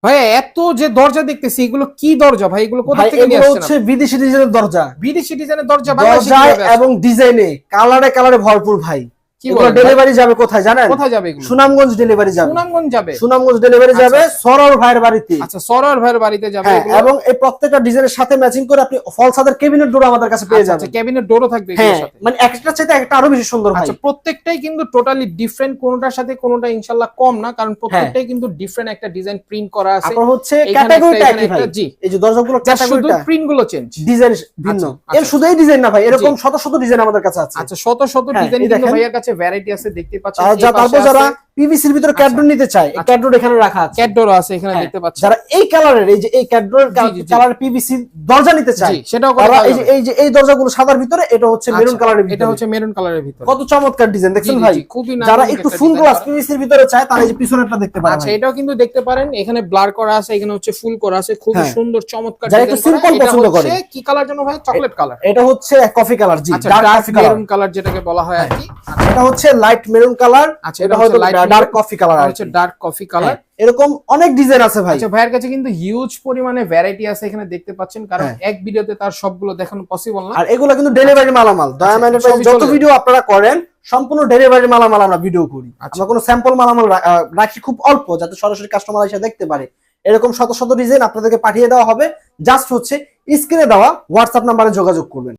ভাই এত যে দরজা দেখতেছি এগুলো কি দরজা ভাই? এগুলো কোথা ভাই থেকে নিয়ে এগুলো আসছেন হচ্ছে আপনি? বিদেশি ডিজাইনের দরজা। বিদেশি ডিজাইনের দরজা বাংলাদেশে দরজায় কিভাবে আসছে? এবং ডিজাইনে কালারে কালারে ভরপুর ভাই। কি এগুলো বলেন ভাই? ডেলিভারি যাবে কোথায় জানেন? কোথায় যাবে এগুলো? সুনামগঞ্জ ডেলিভারি যাবে। সুনামগঞ্জ যাবে? সুনামগঞ্জ ডেলিভারি আচ্ছা, যাবে আচ্ছা। সরল ভাইয়ের বাড়িতে। আচ্ছা, সরোয়ার ভাইয়ের বাড়িতে যাবে হ্যাঁ, এগুলো? এবং এই প্রত্যেকটা ডিজাইনের সাথে ম্যাচিং করে আপনি ফল ছাদের কেবিনেট ডোর আমাদের কাছে পেয়ে আচ্ছা, যাবেন। আচ্ছা, ক্যাবিনেট ডোরও থাকবে এগুলোর হ্যাঁ, সাথে? মানে একটা চাইতে একটা আরো বেশি সুন্দর ভাই। আচ্ছা, প্রত্যেকটাই কিন্তু টোটালি ডিফারেন্ট, কোনটার সাথে কোনটা ইনশাআল্লাহ কম না, কারণ প্রত্যেকটাই কিন্তু ডিফারেন্ট একটা ডিজাইন প্রিন্ট করা আছে। আপনার হচ্ছে এখানে ক্যাটাগরিটা এখানে একই ভাই। জি। এই যে দরজাগুলো শুধু ক্যাটাগরিটা প্রিন্ট গুলো চেঞ্জ। ডিজাইন ভিন্ন। আচ্ছা, এর শুধু এই ডিজাইন না ভাই, এরকম জি। শত শত ডিজাইন আমাদের কাছে আছে। আচ্ছা, শত শত হ্যাঁ, ডিজাইন এই কিন্তু দেখেন। ভাইয়ার কাছে ভ্যারাইটি আছে, দেখতে পাচ্ছেন। এই তারপর পাশে যারা আছে পিভিসির ভিতরে আচ্ছা। ক্যাডর নিতে চায়, এই আচ্ছা। ক্যাডর এখানে রাখা আছে। ক্যাডোরও আছে এখানে হ্যাঁ, দেখতে পাচ্ছেন। যারা এই কালারের এই যে এই ক্যাডর জি, জি, জি। কালার পিভিসি দরজা নিতে চায়, জি, সেটাও তারা করা এই যে এই দরজাগুলো সাদার ভিতরে, এটা হচ্ছে মেরুন আচ্ছা, কালারের এটা ভিতরে। হচ্ছে মেরুন কালারের ভিতরে। কত চমৎকার ডিজাইন দেখছেন জি, জি, ভাই। জি, খুবই যারা নান্দনিক একটু একটা ফুল ডিজাইন গ্লাস করা। পিভিসির ভিতরে চায়, তারা এই যে পিছনেরটা দেখতে পারে আচ্ছা, ভাই। এটাও কিন্তু দেখতে পারেন, এখানে ব্লার করা আছে, এখানে হচ্ছে ফুল করা আছে, খুবই হ্যাঁ। সুন্দর চমৎকার যারা একটু ডিজাইন করা। simple এটা পছন্দ করে। হচ্ছে কি কালার জন্য ভাই? Chocolate colour. এটা হচ্ছে কফি কালার, জি, আচ্ছা, dark dark coffee colour. Maroon colour যেটাকে বলা হয় আর কি। আচ্ছা, এটা হচ্ছে লাইট মেরুন কালার, আচ্ছা, এটা হয়তো ডার্ক কফি কালার এটা আর হচ্ছে কি। Dark coffee colour. এরকম অনেক ডিজাইন আছে ভাই। আচ্ছা, ভাইয়ের কাছে কিন্তু হিউজ পরিমাণে ভ্যারাইটি আছে এখানে দেখতে পাচ্ছেন, কারণ হ্যাঁ। এক ভিডিওতে তার সবগুলো দেখানো পসিবল না। আর এগুলো কিন্তু ডেলিভারি মালামাল। ডায়মন্ড আচ্ছা, সবই যত চলে ভিডিও আপনারা করেন সম্পূর্ণ ডেলিভারি মালামাল আমরা ভিডিও করি। আচ্ছা। আমরা কোনো স্যাম্পল মালামাল রাখি খুব অল্প, যাতে সরাসরি কাস্টমার এসে দেখতে পারে। এরকম শত শত ডিজাইন আপনাদেরকে পাঠিয়ে দেওয়া হবে। জাস্ট হচ্ছে স্ক্রিনে দেওয়া হোয়াটসঅ্যাপ নাম্বারে যোগাযোগ করবেন।